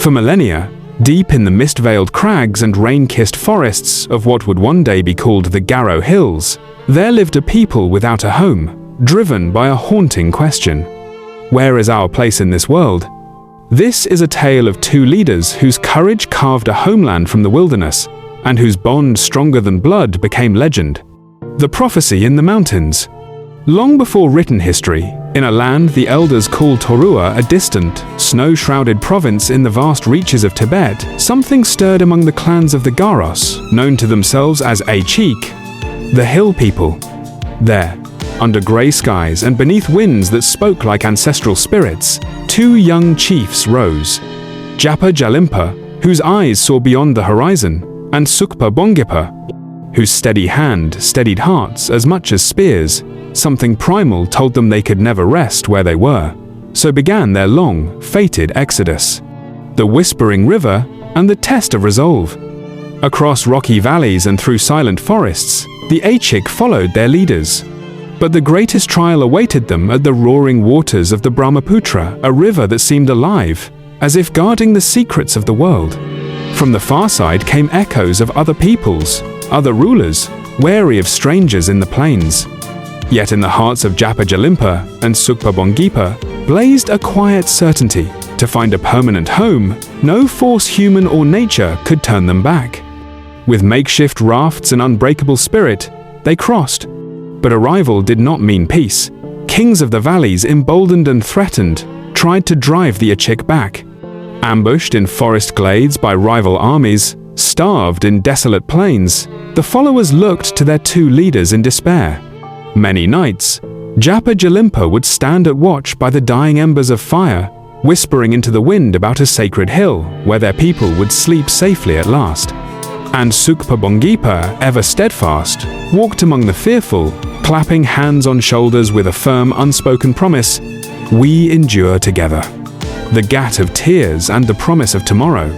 For millennia, deep in the mist-veiled crags and rain-kissed forests of what would one day be called the Garo Hills, there lived a people without a home, driven by a haunting question. Where is our place in this world? This is a tale of two leaders whose courage carved a homeland from the wilderness, and whose bond stronger than blood became legend. The prophecy in the mountains. Long before written history, in a land the elders called Torua, a distant, snow-shrouded province in the vast reaches of Tibet, something stirred among the clans of the Garos, known to themselves as Achik, the hill people. There, under grey skies and beneath winds that spoke like ancestral spirits, two young chiefs rose. Jappa-Jalimpa, whose eyes saw beyond the horizon, and Sukpa-Bongipa, whose steady hand steadied hearts as much as spears. Something primal told them they could never rest where they were. So began their long, fated exodus. The Whispering River and the test of resolve. Across rocky valleys and through silent forests, the Achik followed their leaders. But the greatest trial awaited them at the roaring waters of the Brahmaputra, a river that seemed alive, as if guarding the secrets of the world. From the far side came echoes of other peoples, other rulers, wary of strangers in the plains. Yet in the hearts of Jappa-Jalimpa and Sukpa-Bongipa blazed a quiet certainty. To find a permanent home, no force, human or nature, could turn them back. With makeshift rafts and unbreakable spirit, they crossed. But arrival did not mean peace. Kings of the valleys, emboldened and threatened, tried to drive the Achik back. Ambushed in forest glades by rival armies, starved in desolate plains, the followers looked to their two leaders in despair. Many nights, Jappa-Jalimpa would stand at watch by the dying embers of fire, whispering into the wind about a sacred hill where their people would sleep safely at last. And Sukpa-Bongipa, ever steadfast, walked among the fearful, clapping hands on shoulders with a firm, unspoken promise, "We endure together." The gat of tears and the promise of tomorrow.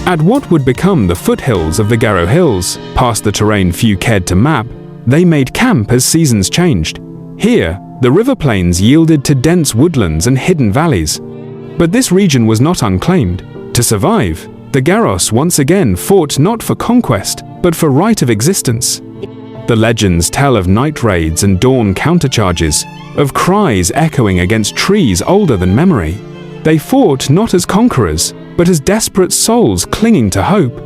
At what would become the foothills of the Garo Hills, past the terrain few cared to map, they made camp as seasons changed. Here, the river plains yielded to dense woodlands and hidden valleys. But this region was not unclaimed. To survive, the Garos once again fought not for conquest, but for right of existence. The legends tell of night raids and dawn countercharges, of cries echoing against trees older than memory. They fought not as conquerors, but as desperate souls clinging to hope.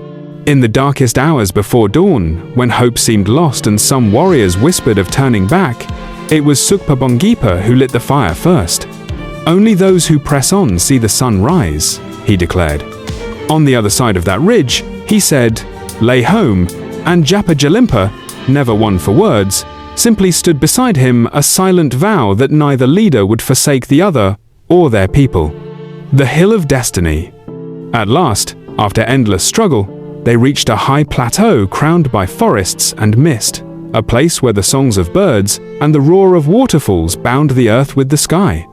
In the darkest hours before dawn, when hope seemed lost and some warriors whispered of turning back, it was Sukpa-Bongipa who lit the fire first. "Only those who press on see the sun rise," he declared. On the other side of that ridge, he said, "Lay home," and Jappa-Jalimpa, never one for words, simply stood beside him, a silent vow that neither leader would forsake the other or their people. The Hill of Destiny. At last, after endless struggle, they reached a high plateau crowned by forests and mist, a place where the songs of birds and the roar of waterfalls bound the earth with the sky.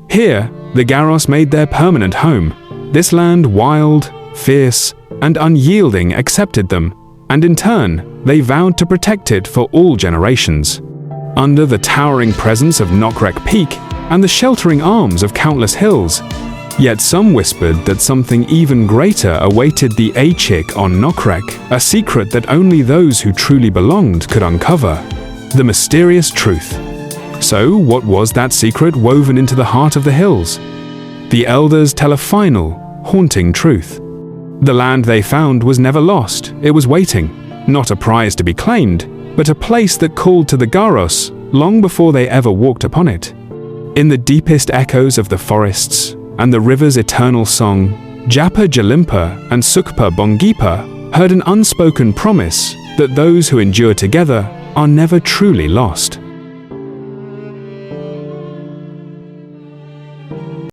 Here, the Garos made their permanent home. This land, wild, fierce, and unyielding, accepted them, and in turn, they vowed to protect it for all generations. Under the towering presence of Nokrek Peak and the sheltering arms of countless hills, yet some whispered that something even greater awaited the Achik on Nokrek, a secret that only those who truly belonged could uncover. The mysterious truth. So, what was that secret woven into the heart of the hills? The elders tell a final, haunting truth. The land they found was never lost, it was waiting. Not a prize to be claimed, but a place that called to the Garos long before they ever walked upon it. In the deepest echoes of the forests, and the river's eternal song, Jappa-Jalimpa and Sukpa-Bongipa heard an unspoken promise that those who endure together are never truly lost.